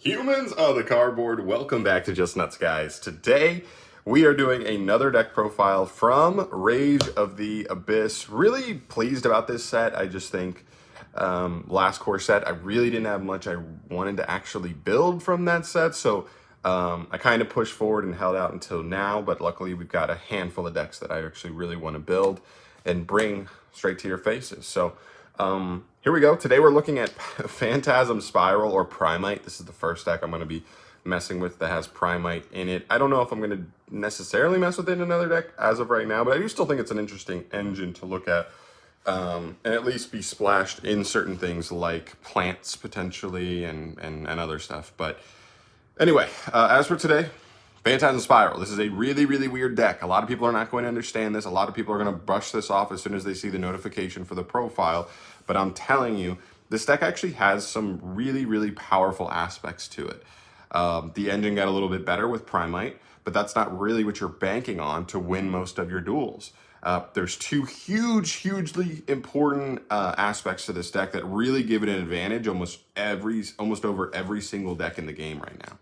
Humans of the cardboard, welcome back to Just Nuts, guys. Today we are doing another deck profile from Rage of the Abyss. Really pleased about this set. I just think last core set, I really didn't have much I wanted to actually build from that set, so I kind of pushed forward and held out until now, but luckily we've got a handful of decks that I actually really want to build and bring straight to your faces. So here we go. Today we're looking at Phantasm Spiral or PRIMITE. This is the first deck I'm going to be messing with that has PRIMITE in it. I don't know if I'm going to necessarily mess with it in another deck as of right now, but I do still think it's an interesting engine to look at and at least be splashed in certain things like plants potentially and other stuff. But anyway, as for today, Phantasm Spiral. This is a really, really weird deck. A lot of people are not going to understand this. A lot of people are going to brush this off as soon as they see the notification for the profile. But I'm telling you, this deck actually has some really, really powerful aspects to it. The engine got a little bit better with PRIMITE, but that's not really what you're banking on to win most of your duels. There's two hugely important aspects to this deck that really give it an advantage almost over every single deck in the game right now.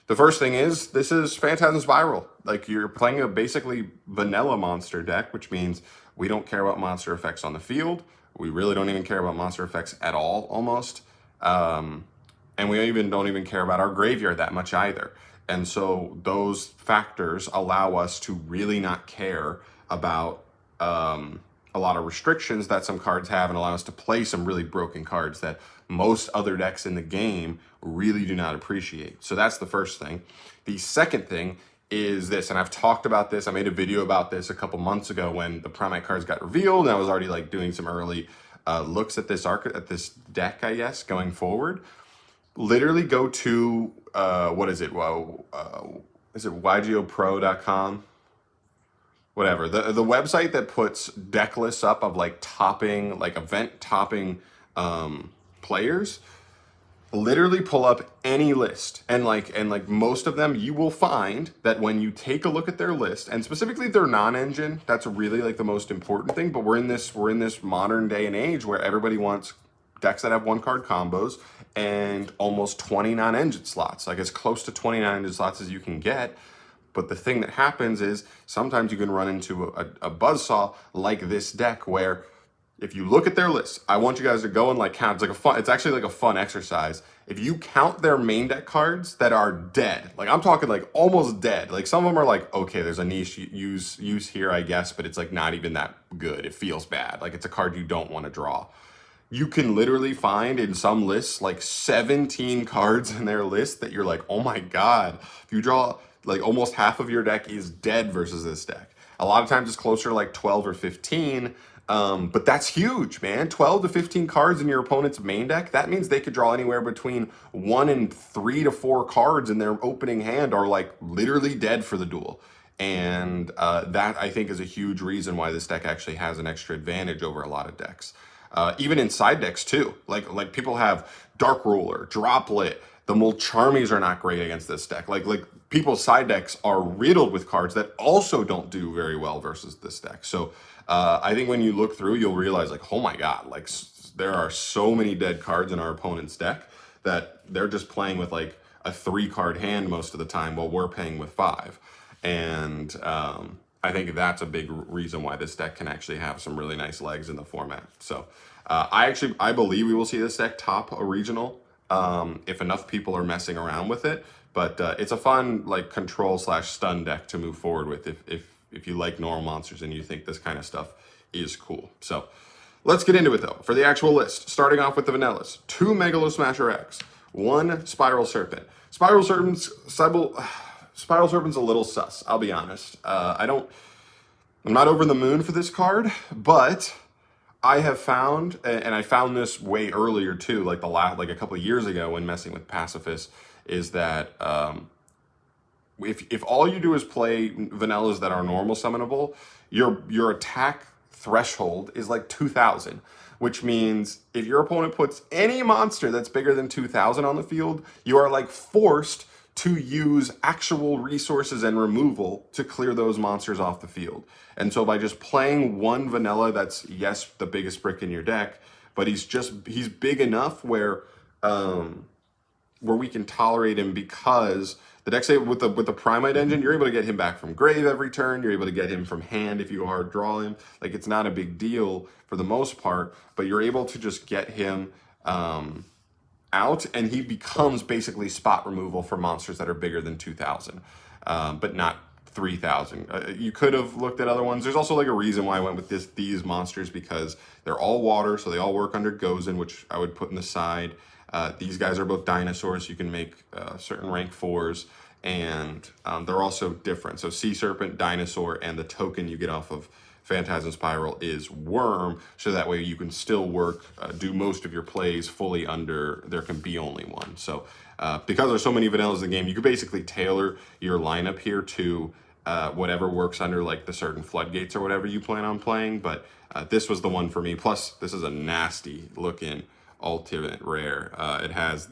The first thing is, this is Phantasm Spiral. Like, you're playing a basically vanilla monster deck, which means we don't care about monster effects on the field. We really don't even care about monster effects at all, almost. And we don't even care about our graveyard that much either. And so those factors allow us to really not care about a lot of restrictions that some cards have and allow us to play some really broken cards that most other decks in the game really do not appreciate. So that's the first thing. The second thing is this, and I've talked about this. I made a video about this a couple months ago when the PRIMITE cards got revealed, and I was already like doing some early looks at this deck, I guess, going forward. Literally go to what is it? Is it YGOPro.com? Whatever, the website that puts deck lists up of like event topping players. Literally pull up any list, and like most of them, you will find that when you take a look at their list, and specifically their non-engine, that's really like the most important thing. But we're in this modern day and age where everybody wants decks that have one card combos and almost 20 non-engine slots, like as close to 20 non-engine slots as you can get. But the thing that happens is sometimes you can run into a buzzsaw like this deck where if you look at their list, I want you guys to go and like count. It's actually like a fun exercise. If you count their main deck cards that are dead, like I'm talking like almost dead. Like some of them are like, okay, there's a niche use here, I guess, but it's like not even that good. It feels bad. Like it's a card you don't want to draw. You can literally find in some lists like 17 cards in their list that you're like, oh my God, if you draw like almost half of your deck is dead versus this deck. A lot of times it's closer to like 12 or 15. But that's huge, man. 12 to 15 cards in your opponent's main deck. That means they could draw anywhere between 1 and 3 to 4 cards in their opening hand are like literally dead for the duel. And that I think is a huge reason why this deck actually has an extra advantage over a lot of decks. Even in side decks too. Like people have Dark Ruler, Droplet. The Mulcharmies are not great against this deck. Like people's side decks are riddled with cards that also don't do very well versus this deck. So I think when you look through, you'll realize like, oh my God, like there are so many dead cards in our opponent's deck that they're just playing with like a 3-card hand most of the time while we're playing with 5. And I think that's a big reason why this deck can actually have some really nice legs in the format. So I believe we will see this deck top a regional if enough people are messing around with it. But it's a fun like control/stun deck to move forward with if you like normal monsters and you think this kind of stuff is cool. So let's get into it though. For the actual list, starting off with the vanillas, 2 Megalo Smasher X, 1 Spiral Serpent. Spiral Serpent's a little sus, I'll be honest. I'm not over the moon for this card, but I have found, and I found this way earlier too, like a couple of years ago when messing with pacifist, is that if all you do is play vanillas that are normal summonable, your attack threshold is like 2,000, which means if your opponent puts any monster that's bigger than 2,000 on the field, you are like forced to use actual resources and removal to clear those monsters off the field. And so by just playing one vanilla that's, yes, the biggest brick in your deck, but he's big enough where where we can tolerate him because the deck say with the Primite engine, you're able to get him back from grave every turn. You're able to get him from hand if you hard draw him. Like, it's not a big deal for the most part, but you're able to just get him out, and he becomes basically spot removal for monsters that are bigger than 2,000, but not 3,000. You could have looked at other ones. There's also like a reason why I went with these monsters, because they're all water, so they all work under Gozen, which I would put in the side. These guys are both dinosaurs. You can make certain rank 4s, and they're also different. So Sea Serpent, Dinosaur, and the token you get off of Phantasm Spiral is Worm, so that way you can still work, do most of your plays fully under there can be only one. So because there's so many vanillas in the game, you could basically tailor your lineup here to whatever works under like the certain floodgates or whatever you plan on playing. But this was the one for me. Plus, this is a nasty looking ultimate rare. It has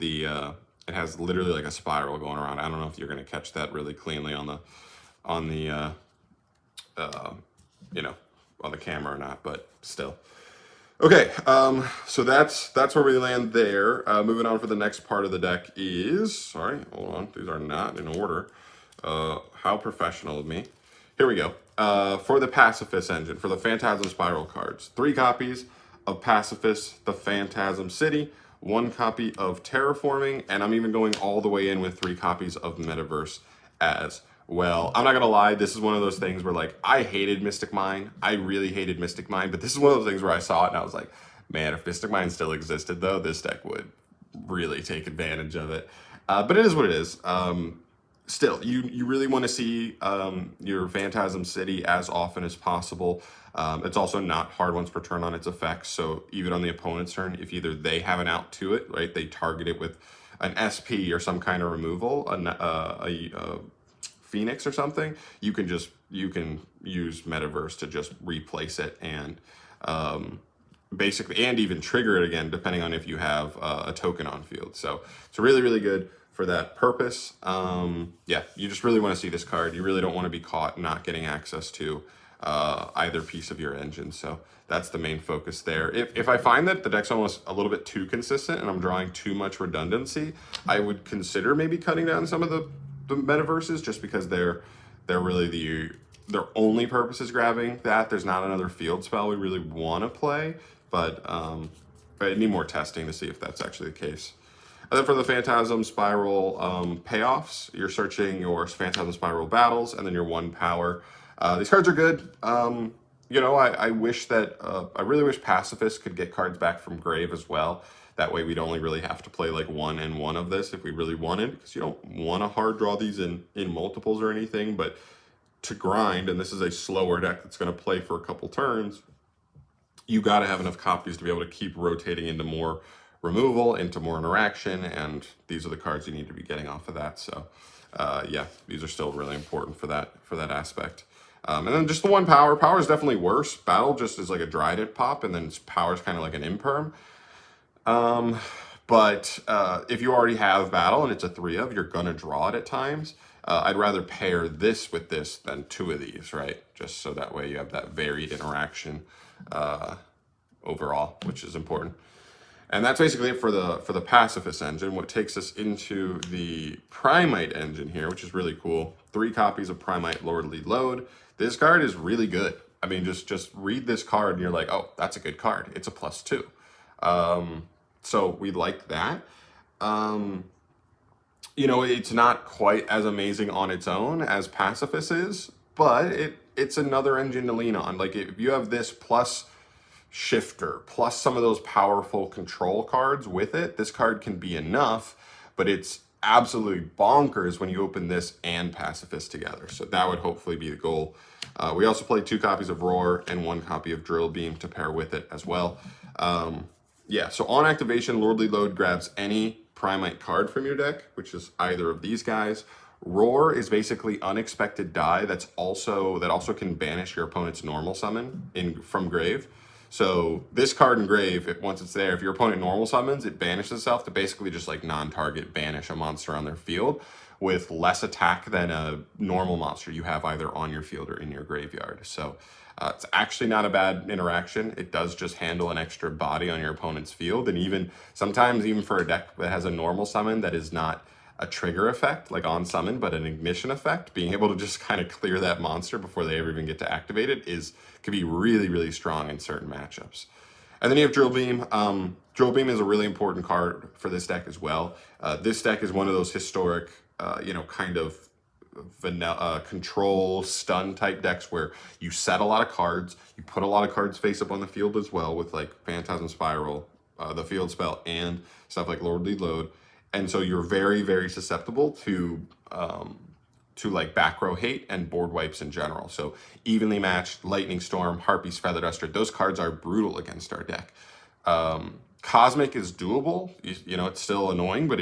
literally like a spiral going around. I don't know if you're gonna catch that really cleanly on the you know, on the camera or not, but still. Okay, so that's where we land there. Moving on for the next part of the deck is, sorry, hold on, these are not in order. How professional of me. Here we go. For the Pacifist engine, for the Phantasm Spiral cards, 3 copies of Pacifist, the Phantasm City, 1 copy of Terraforming, and I'm even going all the way in with 3 copies of Metaverse as well. I'm not gonna lie, this is one of those things where, like, I hated Mystic Mine. I really hated Mystic Mine, but this is one of those things where I saw it and I was like, man, if Mystic Mine still existed though, this deck would really take advantage of it. But it is what it is. Still, you really want to see your Phantasm City as often as possible. It's also not hard once per turn on its effects, so even on the opponent's turn, if either they have an out to it, right, they target it with an SP or some kind of removal, a Phoenix or something, you can use Metaverse to just replace it and basically, and even trigger it again, depending on if you have a token on field. So it's really, really good for that purpose. Yeah, you just really want to see this card. You really don't want to be caught not getting access to either piece of your engine. So that's the main focus there. If I find that the deck's almost a little bit too consistent and I'm drawing too much redundancy, I would consider maybe cutting down some of the Metaverses, just because they're really their only purpose is grabbing that. There's not another field spell we really want to play, but I need more testing to see if that's actually the case. And then for the Phantasm Spiral payoffs, you're searching your Phantasm Spiral battles and then your 1 power. These cards are good. You know, I wish that, I really wish Pacifist could get cards back from grave as well. That way we'd only really have to play like 1 and 1 of this if we really wanted, because you don't want to hard draw these in multiples or anything, but to grind, and this is a slower deck that's going to play for a couple turns, you got to have enough copies to be able to keep rotating into more removal, into more interaction, and these are the cards you need to be getting off of that. So yeah, these are still really important for that aspect. And then just the 1 power. Power is definitely worse. Battle just is like a Dryad pop, and then power is kind of like an imperm. But if you already have battle and it's a 3 of, you're gonna draw it at times. I'd rather pair this with this than 2 of these, right? Just so that way you have that varied interaction overall, which is important. And that's basically it for the Pacifist engine. What takes us into the Primite engine here, which is really cool. 3 copies of Primite Lordly Load. This card is really good. I mean, just read this card and you're like, oh, that's a good card. It's a +2. So we like that. You know, it's not quite as amazing on its own as Pacifist is, but it's another engine to lean on. Like, if you have this plus Shifter, plus some of those powerful control cards with it, this card can be enough, but it's absolutely bonkers when you open this and Pacifist together. So that would hopefully be the goal. We also played 2 copies of Roar and 1 copy of Drill Beam to pair with it as well. Yeah, so on activation, Lordly Load grabs any Primite card from your deck, which is either of these guys. Roar is basically unexpected die that also can banish your opponent's normal summon from grave. So this card Engrave, once it's there, if your opponent normal summons, it banishes itself to basically just like non-target banish a monster on their field with less attack than a normal monster you have either on your field or in your graveyard. So it's actually not a bad interaction. It does just handle an extra body on your opponent's field. And even sometimes, even for a deck that has a normal summon that is not a trigger effect, like on summon, but an ignition effect, being able to just kind of clear that monster before they ever even get to activate it could be really, really strong in certain matchups. And then you have Drill Beam. Drill Beam is a really important card for this deck as well. This deck is one of those historic, kind of vanilla control stun type decks where you set a lot of cards, you put a lot of cards face up on the field as well with like Phantasm Spiral, the field spell, and stuff like Lordly Load. And so you're very, very susceptible to like back row hate and board wipes in general. So Evenly Matched, Lightning Storm, Harpy's Feather Duster, those cards are brutal against our deck. Cosmic is doable. It's still annoying, but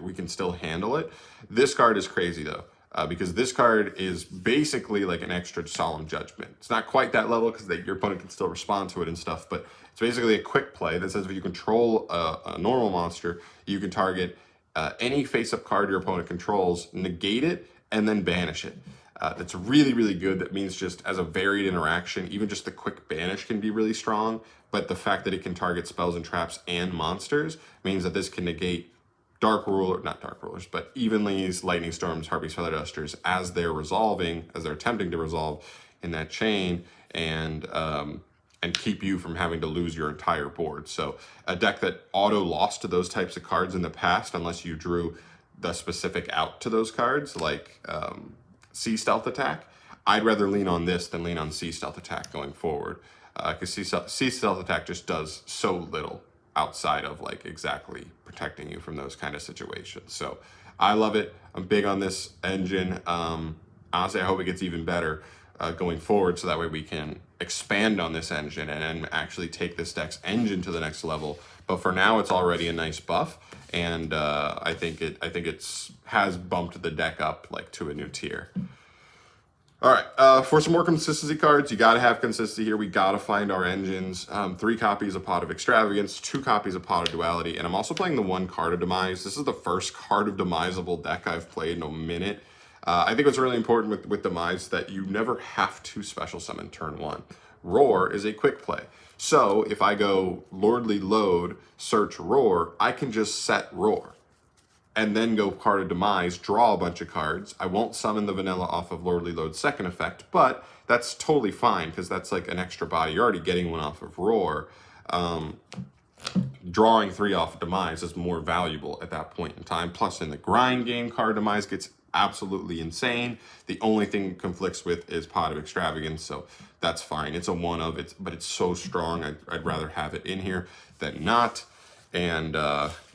we can still handle it. This card is crazy though, because this card is basically like an extra Solemn Judgment. It's not quite that level because your opponent can still respond to it and stuff, but it's basically a quick play that says if you control a normal monster, you can target any face-up card your opponent controls, negate it, and then banish it. That's really, really good. That means just as a varied interaction, even just the quick banish can be really strong, but the fact that it can target spells and traps and monsters means that this can negate not Dark Rulers, but Evenly's, Lightning Storms, Harpy's Feather Dusters as they're attempting to resolve in that chain, and keep you from having to lose your entire board. So a deck that auto lost to those types of cards in the past, unless you drew the specific out to those cards, like Sea Stealth Attack, I'd rather lean on this than lean on Sea Stealth Attack going forward, because Sea Stealth Attack just does so little outside of like exactly protecting you from those kind of situations. So I love it. I'm big on this engine. Honestly, I hope it gets even better going forward, so that way we can expand on this engine and actually take this deck's engine to the next level. But for now, it's already a nice buff, and I think it's has bumped the deck up like to a new tier. All right, for some more consistency cards, you got to have consistency here. We got to find our engines. 3 copies of Pot of Extravagance, 2 copies of Pot of Duality, and I'm also playing the 1 card of Demise. This is the first card of Demisable deck I've played in a minute. I think what's really important with Demise that you never have to special summon turn 1. Roar is a quick play. So if I go Lordly Load, search Roar, I can just set Roar and then go card of Demise, draw a bunch of cards. I won't summon the vanilla off of Lordly Load's second effect, but that's totally fine because that's like an extra body. You're already getting one off of Roar. Drawing 3 off of Demise is more valuable at that point in time. Plus in the grind game, card Demise gets absolutely insane. The only thing it conflicts with is Pot of Extravagance, so that's fine. It's a one of it, but it's so strong. I'd rather have it in here than not. And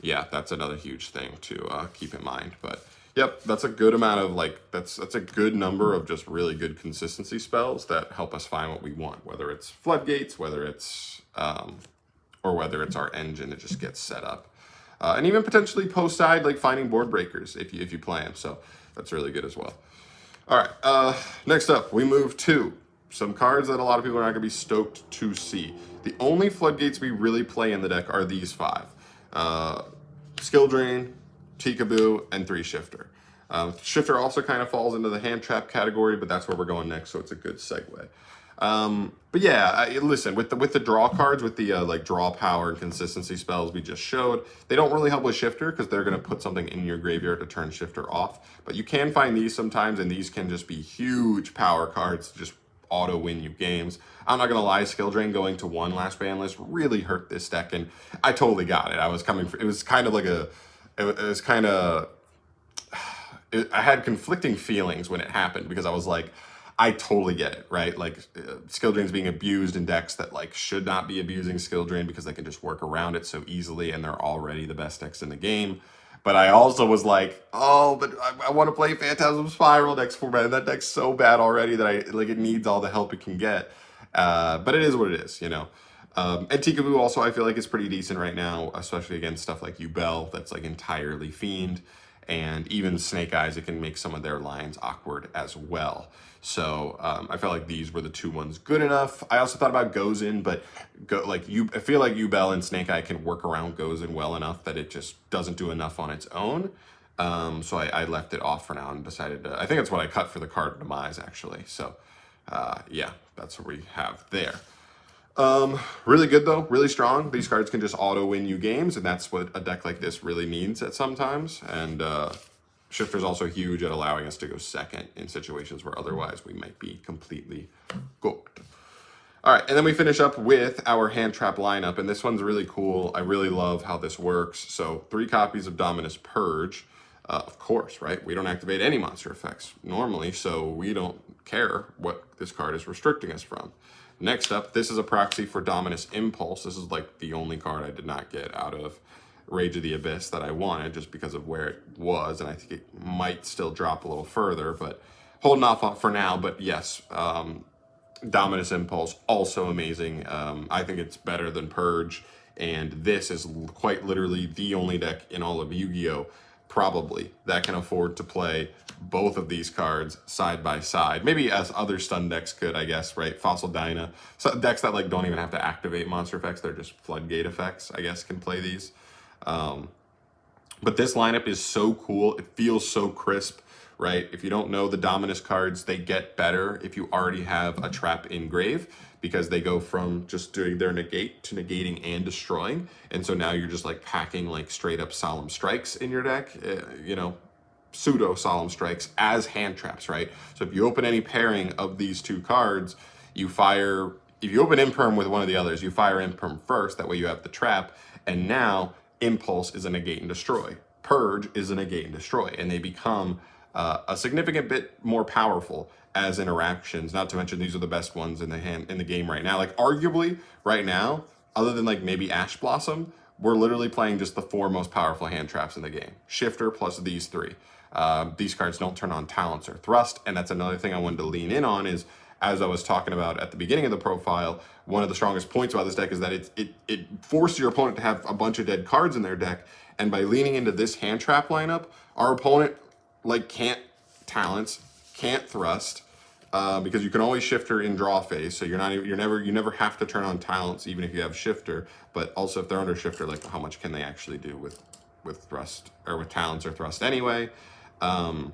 yeah, that's another huge thing to keep in mind. But yep, that's a good amount of that's a good number of just really good consistency spells that help us find what we want, whether it's floodgates, whether it's or whether it's our engine that just gets set up. And even potentially post-side, like finding board breakers if you play them. So that's really good as well. All right, next up, we move to some cards that a lot of people are not going to be stoked to see. The only floodgates we really play in the deck are these 5. Skill Drain, Tikaboo, and 3 Shifter. Shifter also kind of falls into the hand trap category, but that's where we're going next, so it's a good segue. But yeah, listen, with the draw cards, with the like draw power and consistency spells we just showed, they don't really help with Shifter because they're going to put something in your graveyard to turn Shifter off. But you can find these sometimes, and these can just be huge power cards to just auto win you games. I'm not going to lie, Skill Drain going to 1 last ban list really hurt this deck, and I totally got it. I was coming for, it was kind of like I had conflicting feelings when it happened because I was like, I totally get it, right? Like Skill Drain's being abused in decks that like should not be abusing Skill Drain because they can just work around it so easily and they're already the best decks in the game. But I also was like, oh, but I want to play Phantasm Spiral next format. That deck's so bad already that it needs all the help it can get. But it is what it is, you know. And Tikaboo also I feel like is pretty decent right now, especially against stuff like Ubel that's like entirely Fiend. and even Snake Eyes, it can make some of their lines awkward as well. So I felt like these were the two ones good enough. I also thought about Gozen, but I feel like Yubel and Snake Eye can work around Gozen well enough that it just doesn't do enough on its own. So I left it off for now and decided to, I think that's what I cut for the card Demise actually. So yeah, that's what we have there. Really good though, really strong. These cards can just auto win you games, and that's what a deck like this really needs at sometimes. And Shifter's also huge at allowing us to go second in situations where otherwise we might be completely cooked. All right, and then we finish up with our hand trap lineup, and this one's really cool. I really love how this works. So 3 copies of Dominus Purge, of course, right? We don't activate any monster effects normally, so we don't care what this card is restricting us from. Next up, this is a proxy for Dominus Impulse. This is like the only card I did not get out of Rage of the Abyss that I wanted just because of where it was, and I think it might still drop a little further, but holding off for now. But yes, Dominus Impulse, also amazing. I think it's better than Purge, and this is quite literally the only deck in all of Yu-Gi-Oh! Probably that can afford to play both of these cards side by side. Maybe as other stun decks could, I guess, right? Fossil Dyna. So decks that like don't even have to activate monster effects, they're just floodgate effects, I guess, can play these. But this lineup is so cool. It feels so crisp, right? If you don't know the Dominus cards, they get better if you already have a trap in grave, because they go from just doing their negate to negating and destroying. And so now you're just like packing like straight up solemn strikes in your deck, you know, pseudo solemn strikes as hand traps, right? So if you open any pairing of these two cards, you fire, if you open Imperm with one of the others, you fire Imperm first, that way you have the trap, and now Impulse is a negate and destroy. Purge is a negate and destroy, and they become a significant bit more powerful as interactions. Not to mention these are the best ones in the game right now. Like arguably right now, other than like maybe Ash Blossom, we're literally playing just the 4 most powerful hand traps in the game. Shifter plus these 3. These cards don't turn on Talents or Thrust, and that's another thing I wanted to lean in on is, as I was talking about at the beginning of the profile, one of the strongest points about this deck is that it forces your opponent to have a bunch of dead cards in their deck, and by leaning into this hand trap lineup, our opponent like can't Talents, can't Thrust, because you can always Shifter in draw phase, so you never have to turn on Talents even if you have Shifter. But also if they're under Shifter, like how much can they actually do with Thrust or with Talents or Thrust anyway? And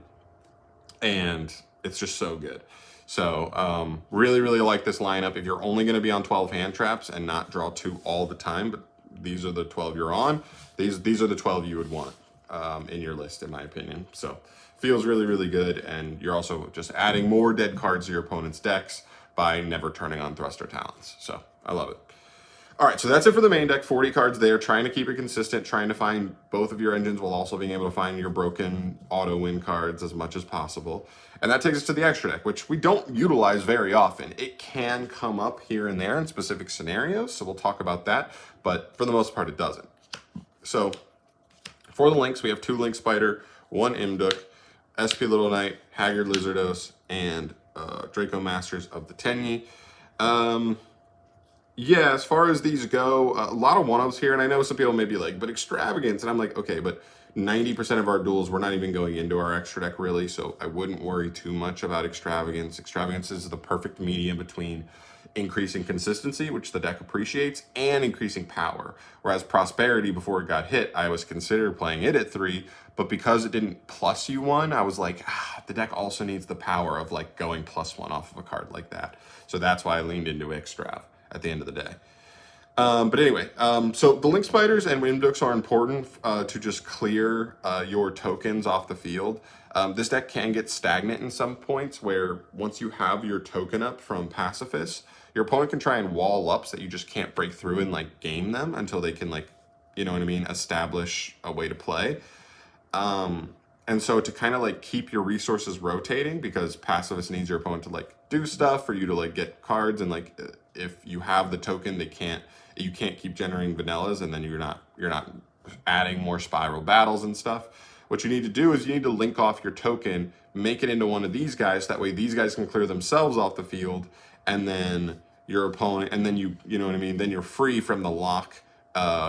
it's just so good. So really like this lineup. If you're only going to be on 12 hand traps and not draw 2 all the time, but these are the 12 you're on, these are the 12 you would want in your list, in my opinion. So feels really good, and you're also just adding more dead cards to your opponent's decks by never turning on Thrust or Talents. So I love it. All right, so that's it for the main deck. 40 cards there, trying to keep it consistent, trying to find both of your engines while also being able to find your broken auto win cards as much as possible. And that takes us to the extra deck, which we don't utilize very often. It can come up here and there in specific scenarios, so we'll talk about that, but for the most part, it doesn't. So for the links, we have 2 Link Spider, 1 Imduk, SP Little Knight, Haggard Lizardos, and Draco Masters of the Tenyi. Yeah, as far as these go, a lot of one-ups here, and I know some people may be like, but Extravagance, and I'm like, okay, but 90% of our duels, we're not even going into our extra deck really, so I wouldn't worry too much about Extravagance. Extravagance is the perfect medium between increasing consistency, which the deck appreciates, and increasing power. Whereas Prosperity, before it got hit, I was considered playing it at 3, but because it didn't plus you 1, I was like, the deck also needs the power of like going +1 off of a card like that. So that's why I leaned into Extrav at the end of the day. But anyway, so the Link Spiders and Imduks are important to just clear your tokens off the field. This deck can get stagnant in some points where once you have your token up from Pacifist, your opponent can try and wall up so that you just can't break through and like game them until they can like, you know what I mean, establish a way to play. And so to kind of like keep your resources rotating, because Pacifist needs your opponent to like do stuff for you to like get cards, and like if you have the token, you can't keep generating vanillas, and then you're not adding more spiral battles and stuff. What you need to do is you need to link off your token, make it into one of these guys, that way these guys can clear themselves off the field, and then your opponent, and then you know what I mean, then you're free from the lock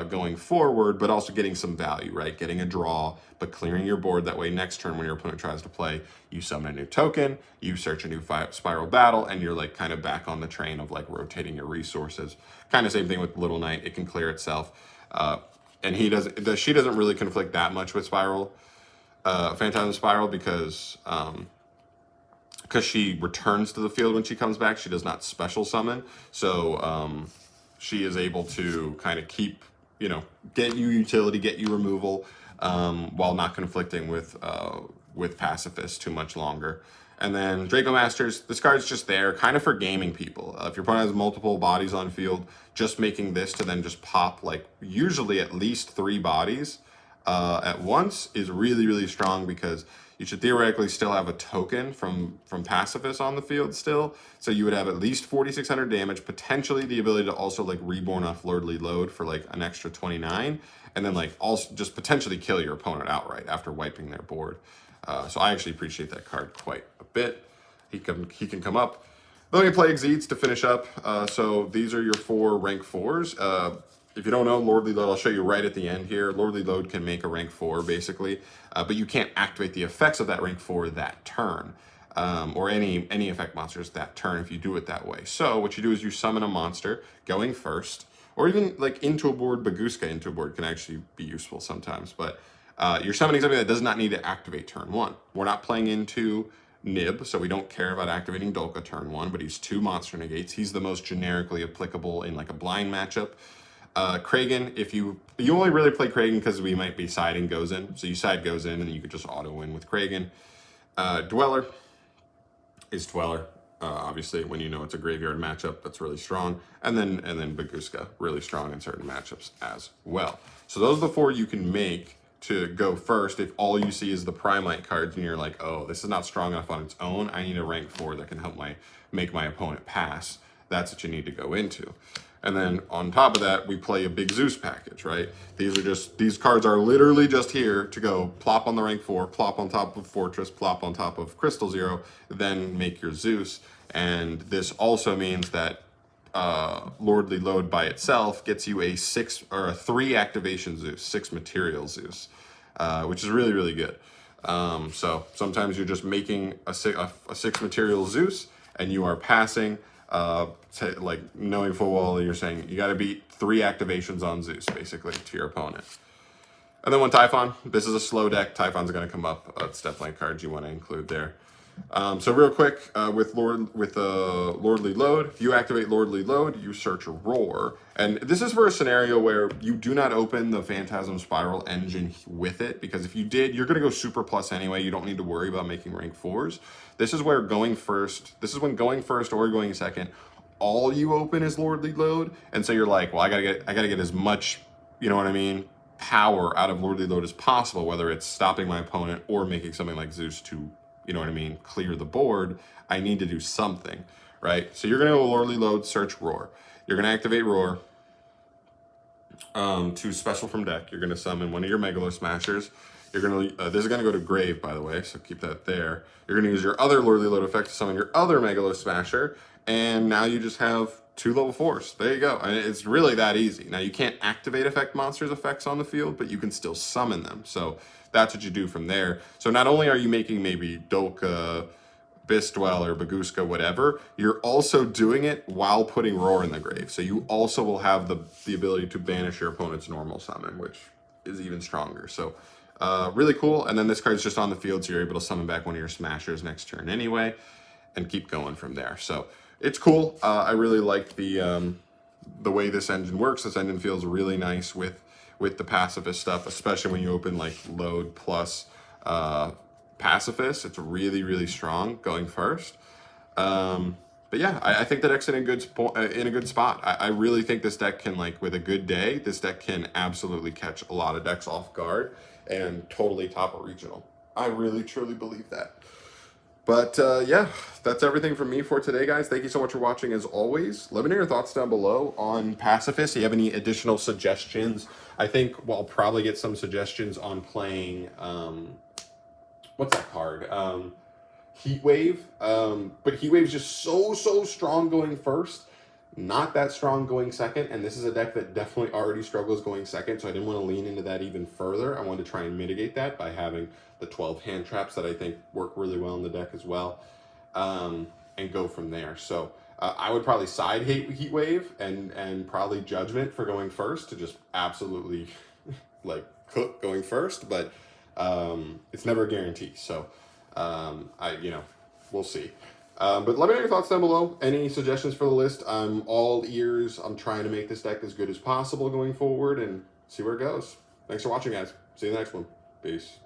going forward, but also getting some value, right? Getting a draw, but clearing your board. That way next turn when your opponent tries to play, you summon a new token, you search a new spiral battle, and you're like kind of back on the train of like rotating your resources. Kind of same thing with Little Knight. It can clear itself. And she doesn't really conflict that much with Spiral, Phantasm Spiral, because she returns to the field when she comes back. She does not special summon. So she is able to kind of keep, get you utility, get you removal, while not conflicting with Pacifist too much longer. And then Draco Masters, this card's just there kind of for gaming people. If your opponent has multiple bodies on field, just making this to then just pop like usually at least 3 bodies at once is really, really strong, because you should theoretically still have a token from Pacifist on the field still. So you would have at least 4,600 damage, potentially the ability to also like reborn off Lordly Load for like an extra 29, and then like also just potentially kill your opponent outright after wiping their board. So I actually appreciate that card quite a bit. He can come up. Then we play Exeats to finish up. So these are your 4 rank 4s. If you don't know Lordly Load, I'll show you right at the end here. Lordly Load can make a rank 4 basically, but you can't activate the effects of that rank 4 that turn, or any effect monsters that turn if you do it that way. So what you do is you summon a monster going first, or even like into a board. Baguska into a board can actually be useful sometimes, but you're summoning something that does not need to activate turn 1. We're not playing into Nib, so we don't care about activating Dolka turn 1, but he's 2 monster negates. He's the most generically applicable in like a blind matchup. Kragan, if you only really play Kragan because we might be siding goes in, so you side goes in and you could just auto win with Kragan. Dweller is Dweller. Obviously, when you know it's a graveyard matchup, that's really strong. And then Baguska, really strong in certain matchups as well. So those are the 4 you can make to go first if all you see is the PRIMITE cards and you're like, oh, this is not strong enough on its own. I need a rank 4 that can help make my opponent pass. That's what you need to go into. And then on top of that, we play a big Zeus package, right? These cards are literally just here to go plop on the rank 4, plop on top of Fortress, plop on top of Crystal Zero, then make your Zeus. And this also means that Lordly Load by itself gets you a 3 activation Zeus, 6 material Zeus, which is really, really good. So sometimes you're just making a 6 material Zeus and you are passing, like knowing full well you're saying you got to beat 3 activations on Zeus basically to your opponent. And then one Typhon. This is a slow deck. Typhon's going to come up. It's definitely a card you want to include there. So real quick, with Lordly Load, if you activate Lordly Load, you search Roar. And this is for a scenario where you do not open the Phantasm Spiral engine with it, because if you did, you're going to go super plus anyway. You don't need to worry about making rank 4s. This is when going first or going second, all you open is Lordly Load. And so you're like, well, I gotta get as much, you know what I mean, power out of Lordly Load as possible, whether it's stopping my opponent or making something like Zeus to, you know what I mean, clear the board. I need to do something, right? So you're gonna go Lordly Load, search Roar. You're gonna activate Roar to special from deck. You're gonna summon one of your Megalo Smashers. You're gonna this is gonna go to Grave, by the way, so keep that there. You're gonna use your other Lordly Load effect to summon your other Megalo Smasher, and now you just have 2 level 4s. There you go. And it's really that easy. Now you can't activate effect monsters effects on the field, but you can still summon them. So that's what you do from there. So not only are you making maybe Dolka, Abyss Dweller, Baguska, whatever, you're also doing it while putting Roar in the grave. So you also will have the ability to banish your opponent's normal summon, which is even stronger. So really cool. And then this card's just on the field, so you're able to summon back one of your Smashers next turn anyway, and keep going from there. So it's cool. I really like the way this engine works. This engine feels really nice with the pacifist stuff, especially when you open like Load plus pacifist. It's really, really strong going first. But yeah, I think the deck's in a good spot. I really think this deck can, like, with a good day, this deck can absolutely catch a lot of decks off guard and totally top a regional. I really, truly believe that. But yeah, that's everything from me for today, guys. Thank you so much for watching, as always. Let me know your thoughts down below on Pacifist. Do you have any additional suggestions? I think we'll probably get some suggestions on playing, what's that card? Heat Wave. But Heat Wave's just so strong going first not that strong going second, and this is a deck that definitely already struggles going second, so I didn't want to lean into that even further. I wanted to try and mitigate that by having the 12 hand traps that I think work really well in the deck as well, and go from there. So I would probably side Heat Wave and probably Judgment for going first to just absolutely like cook going first, but it's never a guarantee. So we'll see. But let me know your thoughts down below. Any suggestions for the list? I'm all ears. I'm trying to make this deck as good as possible going forward and see where it goes. Thanks for watching, guys. See you in the next one. Peace.